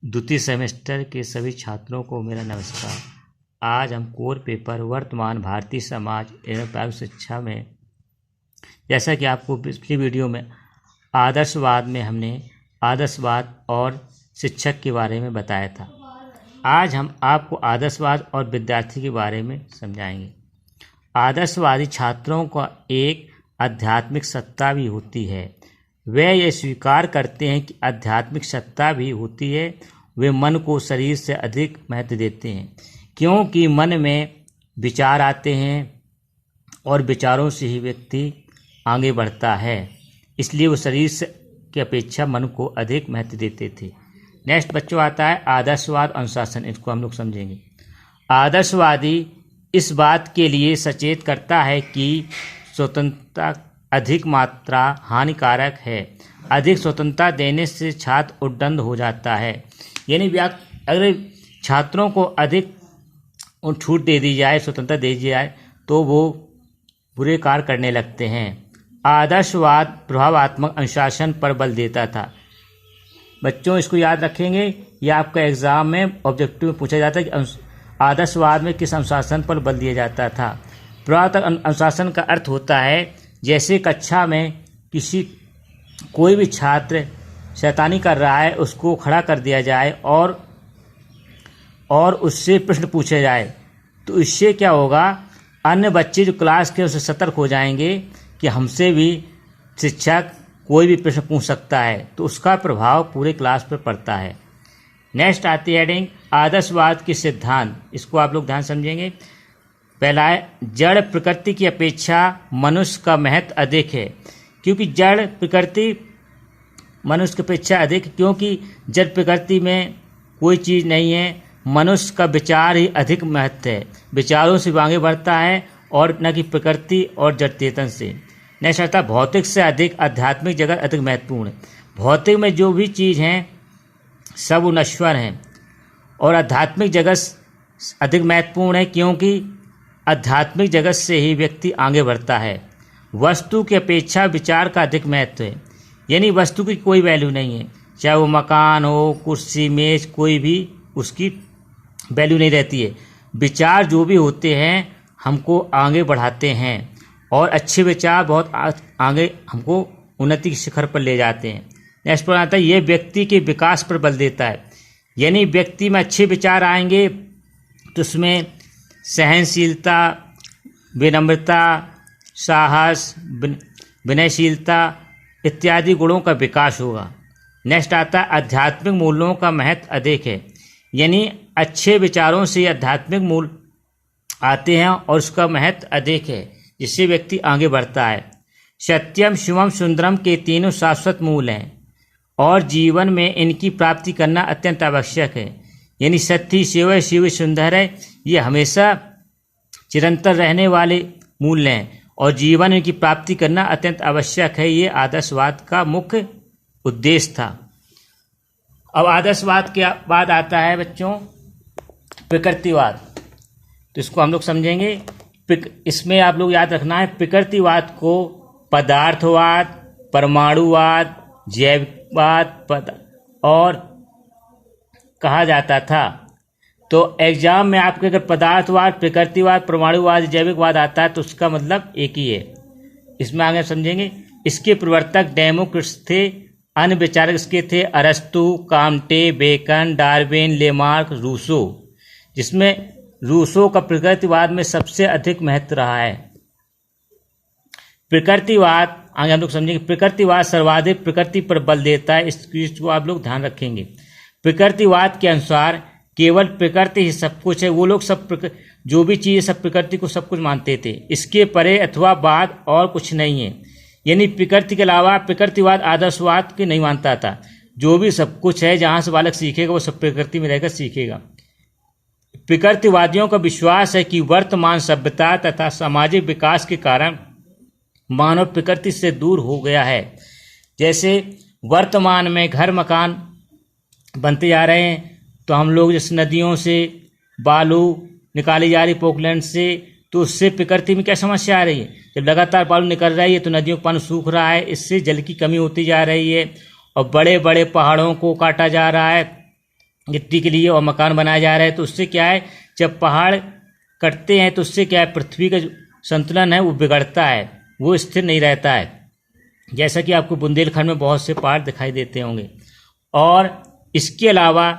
द्वितीय सेमेस्टर के सभी छात्रों को मेरा नमस्कार। आज हम कोर पेपर वर्तमान भारतीय समाज एवं प्रारंभिक शिक्षा में, जैसा कि आपको पिछली वीडियो में आदर्शवाद में हमने आदर्शवाद और शिक्षक के बारे में बताया था। आज हम आपको आदर्शवाद और विद्यार्थी के बारे में समझाएंगे। आदर्शवादी छात्रों का एक आध्यात्मिक सत्ता भी होती है। वे ये स्वीकार करते हैं कि आध्यात्मिक सत्ता भी होती है। वे मन को शरीर से अधिक महत्व देते हैं, क्योंकि मन में विचार आते हैं और विचारों से ही व्यक्ति आगे बढ़ता है। इसलिए वो शरीर से की अपेक्षा मन को अधिक महत्व देते थे। नेक्स्ट बच्चों आता है आदर्शवाद अनुशासन। इसको हम लोग समझेंगे। आदर्शवादी इस बात के लिए सचेत करता है कि स्वतंत्रता अधिक मात्रा हानिकारक है। अधिक स्वतंत्रता देने से छात्र उद्दंड हो जाता है। यानी अगर छात्रों को अधिक छूट दे दी जाए, स्वतंत्रता दे दी जाए, तो वो बुरे कार्य करने लगते हैं। आदर्शवाद प्रभावात्मक अनुशासन पर बल देता था। बच्चों इसको याद रखेंगे, यह आपका एग्जाम में ऑब्जेक्टिव में पूछा जाता है कि आदर्शवाद में किस अनुशासन पर बल दिया जाता था। प्रभावात्मक अनुशासन का अर्थ होता है जैसे कक्षा में कोई भी छात्र शैतानी कर रहा है, उसको खड़ा कर दिया जाए और उससे प्रश्न पूछे जाए, तो इससे क्या होगा, अन्य बच्चे जो क्लास के उससे सतर्क हो जाएंगे कि हमसे भी शिक्षक कोई भी प्रश्न पूछ सकता है, तो उसका प्रभाव पूरे क्लास पर पड़ता है। नेक्स्ट आती है हेडिंग आदर्शवाद के सिद्धांत। इसको आप लोग ध्यान समझेंगे। पहला है जड़ प्रकृति की अपेक्षा मनुष्य का महत्व अधिक है। क्योंकि जड़ प्रकृति मनुष्य की अपेक्षा अधिक, क्योंकि जड़ प्रकृति में कोई चीज़ नहीं है। मनुष्य का विचार ही अधिक महत्व है। विचारों से आगे बढ़ता है और न कि प्रकृति और जड़ चेतन से। नेक्स्ट आता है भौतिक से अधिक आध्यात्मिक जगत अधिक महत्वपूर्ण है। भौतिक में जो भी चीज़ हैं सब नश्वर हैं और आध्यात्मिक जगत अधिक महत्वपूर्ण है, क्योंकि आध्यात्मिक जगत से ही व्यक्ति आगे बढ़ता है। वस्तु की अपेक्षा विचार का अधिक महत्व है। यानी वस्तु की कोई वैल्यू नहीं है, चाहे वो मकान हो, कुर्सी, मेज, कोई भी उसकी वैल्यू नहीं रहती है। विचार जो भी होते हैं हमको आगे बढ़ाते हैं और अच्छे विचार बहुत आगे हमको उन्नति के शिखर पर ले जाते हैं। नेक्स्ट पर आता है ये व्यक्ति के विकास पर बल देता है। यानी व्यक्ति में अच्छे विचार आएंगे तो उसमें सहनशीलता, विनम्रता, साहस, विनयशीलता इत्यादि गुणों का विकास होगा। नेक्स्ट आता है आध्यात्मिक मूल्यों का महत्व अधिक है। यानी अच्छे विचारों से आध्यात्मिक मूल्य आते हैं और उसका महत्व अधिक है, जिससे व्यक्ति आगे बढ़ता है। सत्यम, शिवम, सुंदरम के तीनों शाश्वत मूल हैं और जीवन में इनकी प्राप्ति करना अत्यंत आवश्यक है। यानी सत्य, शिव, सुंदर है, ये हमेशा चिरंतर रहने वाले मूल्य हैं और जीवन इनकी प्राप्ति करना अत्यंत आवश्यक है। ये आदर्शवाद का मुख्य उद्देश्य था। अब आदर्शवाद के बाद आता है बच्चों प्रकृतिवाद। तो इसको हम लोग समझेंगे। इसमें आप लोग याद रखना है, प्रकृतिवाद को पदार्थवाद, परमाणुवाद, जैविकवाद और कहा जाता था। तो एग्जाम में आपके अगर पदार्थवाद, प्रकृतिवाद, परमाणुवाद, जैविकवाद आता है तो उसका मतलब एक ही है। इसमें आगे समझेंगे। इसके प्रवर्तक डेमोक्रिटस थे। अन्य विचारक इसके थे अरस्तु, कांटे, बेकन, डार्विन, लेमार्क, रूसो, जिसमें रूसो का प्रकृतिवाद में सबसे अधिक महत्व रहा है। प्रकृतिवाद आगे हम लोग समझेंगे। प्रकृतिवाद सर्वाधिक प्रकृति पर बल देता है। इस चीज को आप लोग ध्यान रखेंगे। प्रकृतिवाद के अनुसार केवल प्रकृति ही सब कुछ है। वो लोग सब जो भी चीज़ सब प्रकृति को सब कुछ मानते थे। इसके परे अथवा बाद और कुछ नहीं है। यानी प्रकृति के अलावा प्रकृतिवाद आदर्शवाद के नहीं मानता था। जो भी सब कुछ है, जहाँ से बालक सीखेगा वो सब प्रकृति में रहकर सीखेगा। प्रकृतिवादियों का विश्वास है कि वर्तमान सभ्यता तथा सामाजिक विकास के कारण मानव प्रकृति से दूर हो गया है। जैसे वर्तमान में घर मकान बनते जा रहे हैं, तो हम लोग जैसे नदियों से बालू निकाली जा रही पोकलैंड से, तो उससे प्रकृति में क्या समस्या आ रही है। जब लगातार बालू निकल रही है तो नदियों का पानी सूख रहा है, इससे जल की कमी होती जा रही है और बड़े बड़े पहाड़ों को काटा जा रहा है गिट्टी के लिए और मकान बनाया जा रहा है, तो उससे क्या है, जब पहाड़ कटते हैं तो उससे क्या है, पृथ्वी का जो संतुलन है वो बिगड़ता है, वो स्थिर नहीं रहता है। जैसा कि आपको बुंदेलखंड में बहुत से पहाड़ दिखाई देते होंगे। और इसके अलावा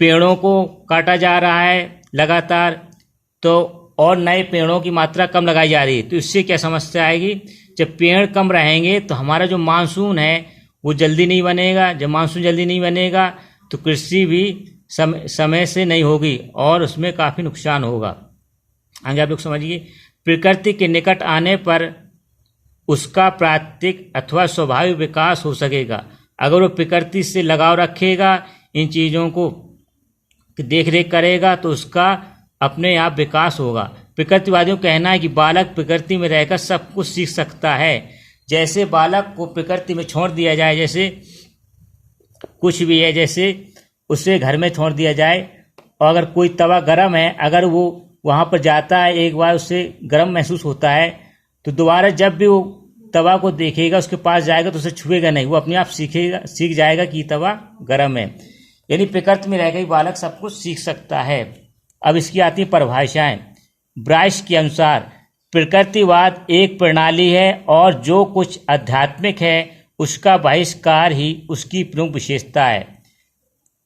पेड़ों को काटा जा रहा है लगातार, तो और नए पेड़ों की मात्रा कम लगाई जा रही है। तो इससे क्या समस्या आएगी, जब पेड़ कम रहेंगे तो हमारा जो मानसून है वो जल्दी नहीं बनेगा। जब मानसून जल्दी नहीं बनेगा तो कृषि भी समय से नहीं होगी और उसमें काफ़ी नुकसान होगा। आगे आप लोग समझिए, प्रकृति के निकट आने पर उसका प्राकृतिक अथवा स्वाभाविक विकास हो सकेगा। अगर वो प्रकृति से लगाव रखेगा, इन चीज़ों को देख रेख करेगा, तो उसका अपने आप विकास होगा। प्रकृतिवादियों का कहना है कि बालक प्रकृति में रहकर सब कुछ सीख सकता है। जैसे बालक को प्रकृति में छोड़ दिया जाए, जैसे कुछ भी है, जैसे उसे घर में छोड़ दिया जाए और अगर कोई तवा गर्म है, अगर वो वहाँ पर जाता है, एक बार उसे गर्म महसूस होता है, तो दोबारा जब भी वो तवा को देखेगा, उसके पास जाएगा तो उसे छुएगा नहीं, वो अपने आप सीख जाएगा कि तवा गर्म है। यानी प्रकृति में रहकर ही बालक सब कुछ सीख सकता है। अब इसकी आती है परिभाषाएं। ब्राइस के अनुसार प्रकृतिवाद एक प्रणाली है और जो कुछ आध्यात्मिक है उसका बहिष्कार ही उसकी प्रमुख विशेषता है।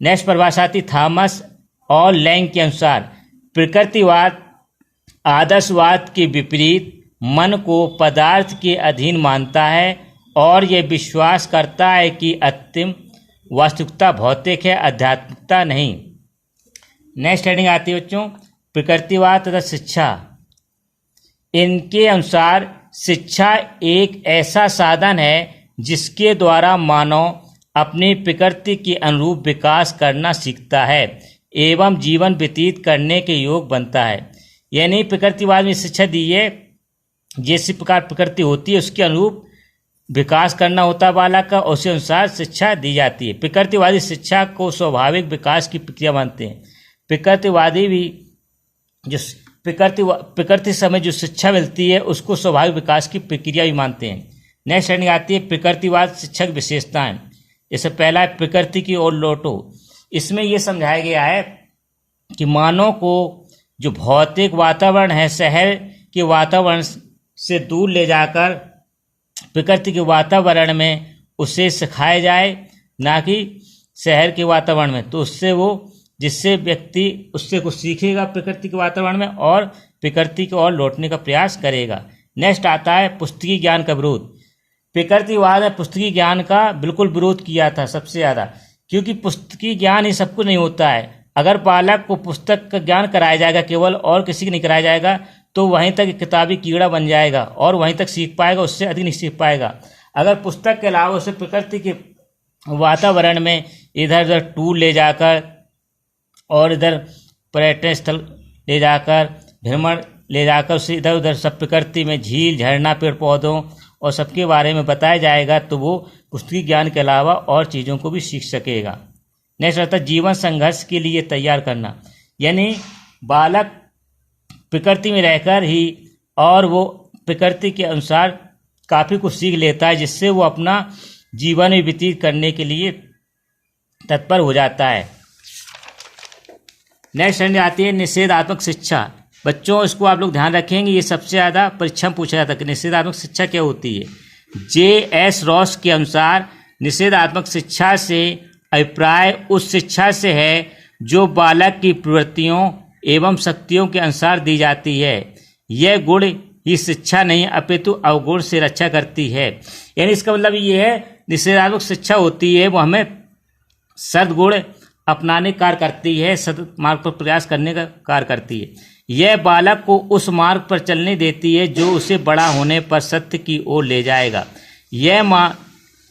नेक्स्ट परिभाषा आती थॉमस और लैंग के अनुसार प्रकृतिवाद आदर्शवाद के विपरीत मन को पदार्थ के अधीन मानता है और यह विश्वास करता है कि अंतिम वास्तविकता भौतिक है, आध्यात्मिकता नहीं। नेक्स्ट हेडिंग आती है बच्चों, प्रकृतिवाद तथा शिक्षा। इनके अनुसार शिक्षा एक ऐसा साधन है जिसके द्वारा मानव अपनी प्रकृति के अनुरूप विकास करना सीखता है एवं जीवन व्यतीत करने के योग बनता है। यानी प्रकृतिवाद में शिक्षा दी है, जैसी प्रकार प्रकृति होती है उसके अनुरूप विकास करना होता है बालक का, उसी अनुसार शिक्षा दी जाती है। प्रकृतिवादी शिक्षा को स्वाभाविक विकास की प्रक्रिया मानते हैं। प्रकृतिवादी भी जो प्रकृति समय जो शिक्षा मिलती है उसको स्वाभाविक विकास की प्रक्रिया भी मानते हैं। नेक्स्ट हेडिंग आती है प्रकृतिवाद शिक्षा की विशेषताएं। जैसे पहला है प्रकृति की ओर लौटो। इसमें यह समझाया गया है कि मानव को जो भौतिक वातावरण है, शहर के वातावरण से दूर ले जाकर प्रकृति के वातावरण में उसे सिखाया जाए, ना कि शहर के वातावरण में। तो उससे वो जिससे व्यक्ति उससे कुछ सीखेगा प्रकृति के वातावरण में और प्रकृति की ओर लौटने का प्रयास करेगा। नेक्स्ट आता है पुस्तकीय ज्ञान का विरोध। प्रकृतिवाद ने पुस्तकीय ज्ञान का बिल्कुल विरोध किया था सबसे ज़्यादा, क्योंकि पुस्तकीय ज्ञान ही सब कुछ नहीं होता है। अगर बालक को पुस्तक का ज्ञान कराया जाएगा केवल और किसी को नहीं कराया जाएगा तो वहीं तक किताबी कीड़ा बन जाएगा और वहीं तक सीख पाएगा, उससे अधिक नहीं सीख पाएगा। अगर पुस्तक के अलावा उसे प्रकृति के वातावरण में इधर उधर टूर ले जाकर और इधर पर्यटन स्थल ले जाकर, भ्रमण ले जाकर उसे इधर उधर सब प्रकृति में झील, झरना, पेड़ पौधों और सबके बारे में बताया जाएगा तो वो पुस्तकीय ज्ञान के अलावा और चीज़ों को भी सीख सकेगा। नेक्स्ट आता है जीवन संघर्ष के लिए तैयार करना। यानी बालक प्रकृति में रहकर ही और वो प्रकृति के अनुसार काफ़ी कुछ सीख लेता है, जिससे वो अपना जीवन में व्यतीत करने के लिए तत्पर हो जाता है। नेक्स्ट आती है निषेधात्मक शिक्षा। बच्चों इसको आप लोग ध्यान रखेंगे, ये सबसे ज़्यादा परीक्षा में पूछा जाता है कि निषेधात्मक शिक्षा क्या होती है। J.S. रॉस के अनुसार निषेधात्मक शिक्षा से अभिप्राय उस शिक्षा से है जो बालक की प्रवृत्तियों एवं शक्तियों के अनुसार दी जाती है। यह गुण ही शिक्षा नहीं अपितु अवगुण से रक्षा करती है। यानी इसका मतलब ये है निषेधात्मक शिक्षा होती है वो हमें सद्गुण अपनाने का कार्य करती है, सद मार्ग पर प्रयास करने का कार्य करती है। यह बालक को उस मार्ग पर चलने देती है जो उसे बड़ा होने पर सत्य की ओर ले जाएगा। यह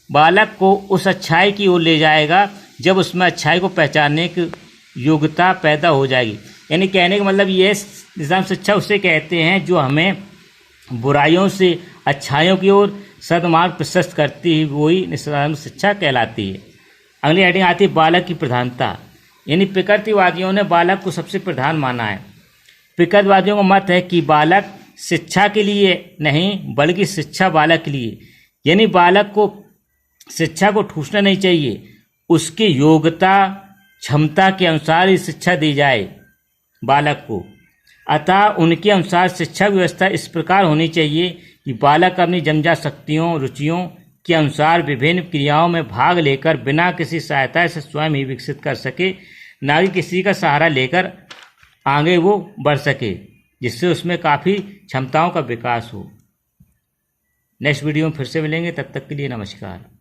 बालक को उस अच्छाई की ओर ले जाएगा जब उसमें अच्छाई को पहचानने की योग्यता पैदा हो जाएगी। यानी कहने का मतलब ये निजाम शिक्षा उसे कहते हैं जो हमें बुराइयों से अच्छाइयों की ओर सदमार्ग प्रशस्त करती है, वही निजाम शिक्षा कहलाती है। अगली हेडिंग आती है बालक की प्रधानता। यानी प्रकृतिवादियों ने बालक को सबसे प्रधान माना है। प्रकृतिवादियों का मत है कि बालक शिक्षा के लिए नहीं बल्कि शिक्षा बालक के लिए। यानी बालक को शिक्षा को ठूसना नहीं चाहिए, उसकी योग्यता, क्षमता के अनुसार ही शिक्षा दी जाए बालक को। अतः उनके अनुसार शिक्षा व्यवस्था इस प्रकार होनी चाहिए कि बालक अपनी जन्मजात शक्तियों रुचियों के अनुसार विभिन्न क्रियाओं में भाग लेकर बिना किसी सहायता से स्वयं ही विकसित कर सके, ना कि किसी का सहारा लेकर आगे वो बढ़ सके, जिससे उसमें काफ़ी क्षमताओं का विकास हो। नेक्स्ट वीडियो में फिर से मिलेंगे, तब तक के लिए नमस्कार।